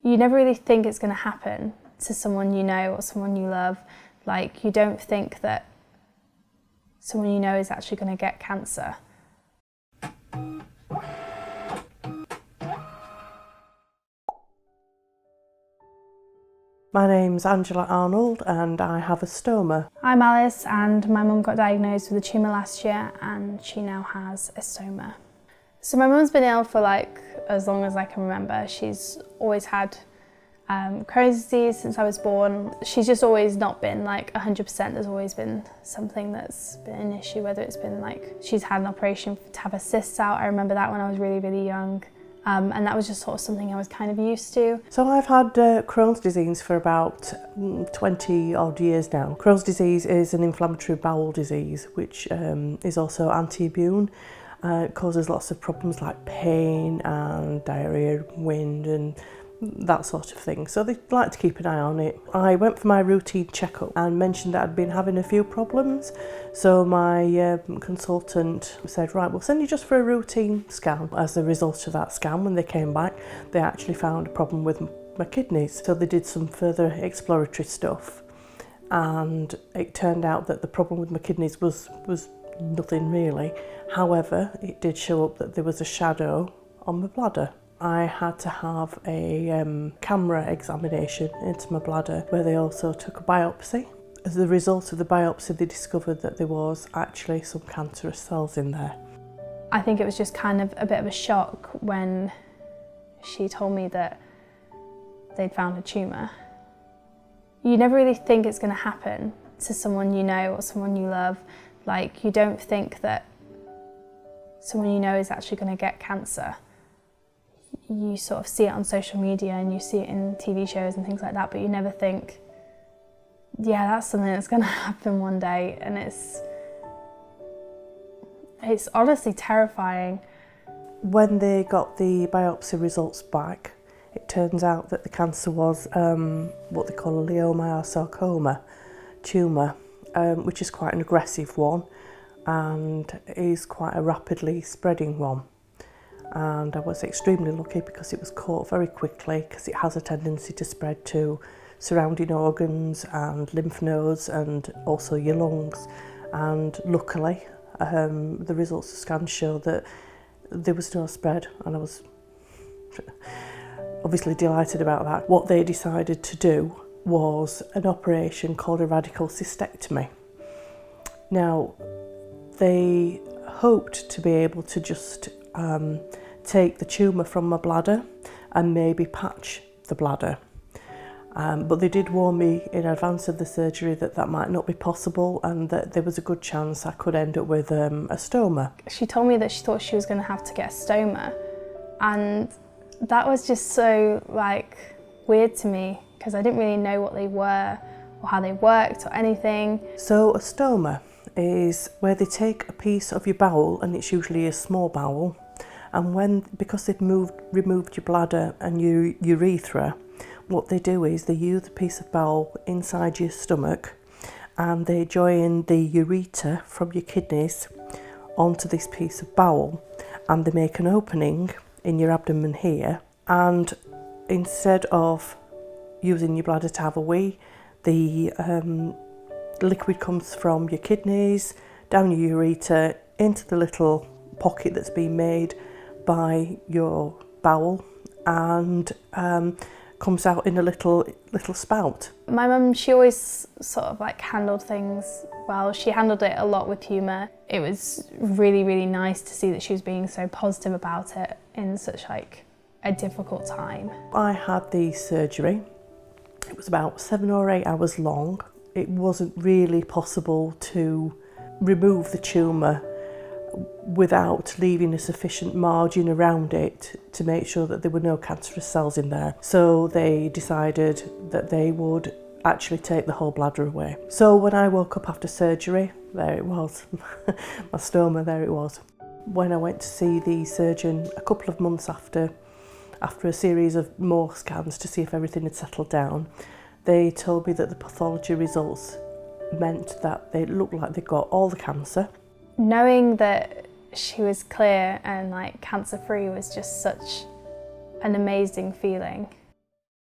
You never really think it's going to happen to someone you know or someone you love. Like, you don't think that someone you know is actually going to get cancer. My name's Angela Arnold and I have a stoma. I'm Alice and my mum got diagnosed with a tumour last year and she now has a stoma. So my mum's been ill for like as long as I can remember. She's always had Crohn's disease since I was born. She's just always not been like 100%. There's always been something that's been an issue, whether it's been like she's had an operation to have her cysts out. I remember that when I was really, really young. And that was just sort of something I was kind of used to. So I've had Crohn's disease for about 20 odd years now. Crohn's disease is an inflammatory bowel disease which is also anti-immune. It causes lots of problems like pain and diarrhoea, wind and that sort of thing. So they like to keep an eye on it. I went for my routine checkup and mentioned that I'd been having a few problems. So my consultant said, right, we'll send you just for a routine scan. As a result of that scan, when they came back, they actually found a problem with my kidneys. So they did some further exploratory stuff. And it turned out that the problem with my kidneys was nothing really. However, it did show up that there was a shadow on my bladder. I had to have a camera examination into my bladder where they also took a biopsy. As a result of the biopsy, they discovered that there was actually some cancerous cells in there. I think it was just kind of a bit of a shock when she told me that they'd found a tumour. You never really think it's going to happen to someone you know or someone you love. Like, you don't think that someone you know is actually going to get cancer. You sort of see it on social media and you see it in TV shows and things like that, but you never think, yeah, that's something that's going to happen one day. And it's honestly terrifying. When they got the biopsy results back, it turns out that the cancer was what they call a leiomyosarcoma tumour, which is quite an aggressive one and is quite a rapidly spreading one. And I was extremely lucky because it was caught very quickly, because it has a tendency to spread to surrounding organs and lymph nodes and also your lungs. And luckily, the results of the scan showed that there was no spread, and I was obviously delighted about that. What they decided to do was an operation called a radical cystectomy. Now, they hoped to be able to just take the tumour from my bladder and maybe patch the bladder. But they did warn me in advance of the surgery that that might not be possible and that there was a good chance I could end up with a stoma. She told me that she thought she was going to have to get a stoma, and that was just so weird to me because I didn't really know what they were or how they worked or anything. So a stoma is where they take a piece of your bowel, and it's usually a small bowel, and because they've removed your bladder and your urethra, what they do is they use a piece of bowel inside your stomach and they join the ureter from your kidneys onto this piece of bowel, and they make an opening in your abdomen here, and instead of using your bladder to have a wee, the liquid comes from your kidneys, down your ureter, into the little pocket that's been made by your bowel, and comes out in a little spout. My mum, she always sort of handled things well. She handled it a lot with humour. It was really, really nice to see that she was being so positive about it in such a difficult time. I had the surgery. It was about 7 or 8 hours long. It wasn't really possible to remove the tumour without leaving a sufficient margin around it to make sure that there were no cancerous cells in there. So they decided that they would actually take the whole bladder away. So when I woke up after surgery, there it was, my stoma, there it was. When I went to see the surgeon a couple of months after a series of more scans to see if everything had settled down, they told me that the pathology results meant that they looked like they got all the cancer. Knowing that she was clear and cancer-free was just such an amazing feeling.